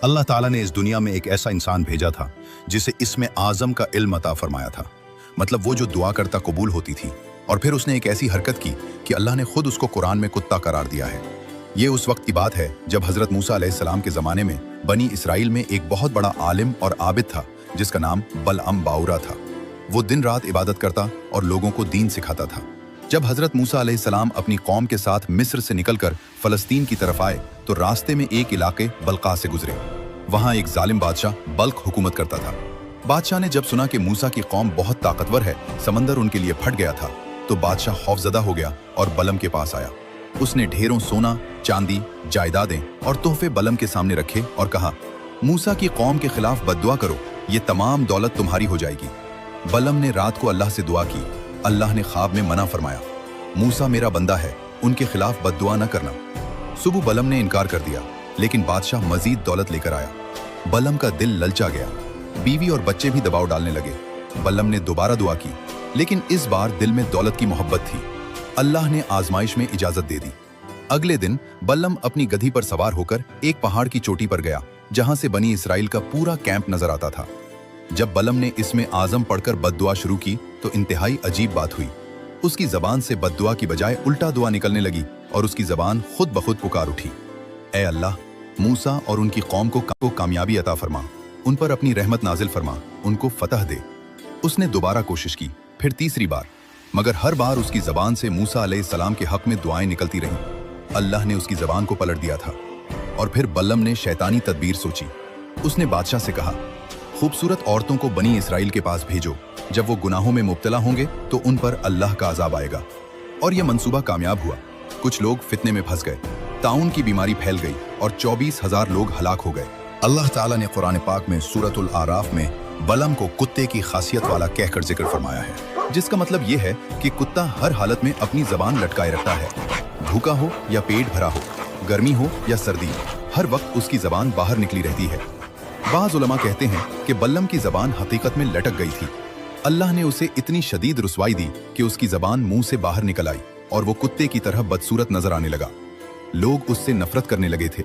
अल्लाह ताला ने इस दुनिया में एक ऐसा इंसान भेजा था जिसे इसमें आज़म का इल्म अता फरमाया था। मतलब वो जो दुआ करता कबूल होती थी। और फिर उसने एक ऐसी हरकत की कि अल्लाह ने खुद उसको कुरान में कुत्ता करार दिया है। ये उस वक्त की बात है जब हज़रत मूसा अलैहिस्सलाम के ज़माने में बनी इसराइल में एक बहुत बड़ा आलिम और आबिद था जिसका नाम बलअम बाउरा था। वो दिन रात इबादत करता और लोगों को दीन सिखाता था। जब हज़रत मूसा अलैहिस्सलाम अपनी कौम के साथ मिस्र से निकलकर फ़लस्तीन की तरफ आए तो रास्ते में एक इलाके बल्का से गुजरे। वहाँ एक जालिम बादशाह बल्क हुकूमत करता था। बादशाह ने जब सुना कि मूसा की कौम बहुत ताकतवर है, समंदर उनके लिए फट गया था, तो बादशाह खौफजदा हो गया और बलम के पास आया। उसने ढेरों सोना, चांदी, जायदादें और तोहफे बलम के सामने रखे और कहा, मूसा की कौम के खिलाफ बद्दुआ करो, ये तमाम दौलत तुम्हारी हो जाएगी। बलम ने रात को अल्लाह से दुआ की। अल्लाह ने ख्वाब में मना फरमाया, मूसा मेरा बंदा है, उनके खिलाफ बद्दुआ न करना। सुबह बलम ने इनकार कर दिया, लेकिन बादशाह मजीद दौलत लेकर आया। बलम का दिल ललचा गया। बीवी और बच्चे भी दबाव डालने लगे। बलम ने दोबारा दुआ की, लेकिन इस बार दिल में दौलत की मोहब्बत थी। अल्लाह ने आजमाइश में इजाजत दे दी। अगले दिन बलम अपनी गधी पर सवार होकर एक पहाड़ की चोटी पर गया, जहां से बनी इसराइल का पूरा कैंप नजर आता था। जब बलम ने इसमें आजम पढ़कर बद्दुआ शुरू की तो इंतहाई अजीब बात हुई। उसकी जबान से बद्दुआ की बजाय उल्टा दुआ निकलने लगी और उसकी जबान खुद बखुद पुकार उठी, ऐ अल्लाह, मूसा और उनकी कौम को कामयाबी अता फरमा, उन पर अपनी रहमत नाजिल फरमा, उनको फतह दे। उसने दोबारा कोशिश की, फिर तीसरी बार, मगर हर बार उसकी जबान से मूसा अलैहिस्सलाम के हक में दुआएं निकलती रहीं। अल्लाह ने उसकी जबान को पलट दिया था। और फिर बलम ने शैतानी तदबीर सोची। उसने बादशाह से कहा, खूबसूरत औरतों को बनी इसराइल के पास भेजो, जब वो गुनाहों में मुब्तला होंगे तो उन पर अल्लाह का अजाब आएगा। और यह मंसूबा कामयाब हुआ। कुछ लोग फितने में फंस गए, ताउन की बीमारी फैल गई और 24,000 लोग हलाक हो गए। अल्लाह ताला ने कुरान पाक में सूरतुल आराफ में बलम को कुत्ते की खासियत वाला कहकर जिक्र फरमाया है, जिसका मतलब यह है कि कुत्ता हर हालत में अपनी जबान लटकाए रखता है। भूखा हो या पेट भरा हो, गर्मी हो या सर्दी, हर वक्त उसकी जबान बाहर निकली रहती है। बाज़ उलमा कहते हैं कि बलम की जबान हकीकत में लटक गई थी। अल्लाह ने उसे इतनी शदीद रुसवाई दी कि उसकी जबान मुंह से बाहर निकल आई और वो कुत्ते की तरह बदसूरत नजर आने लगा। लोग उससे नफरत करने लगे थे।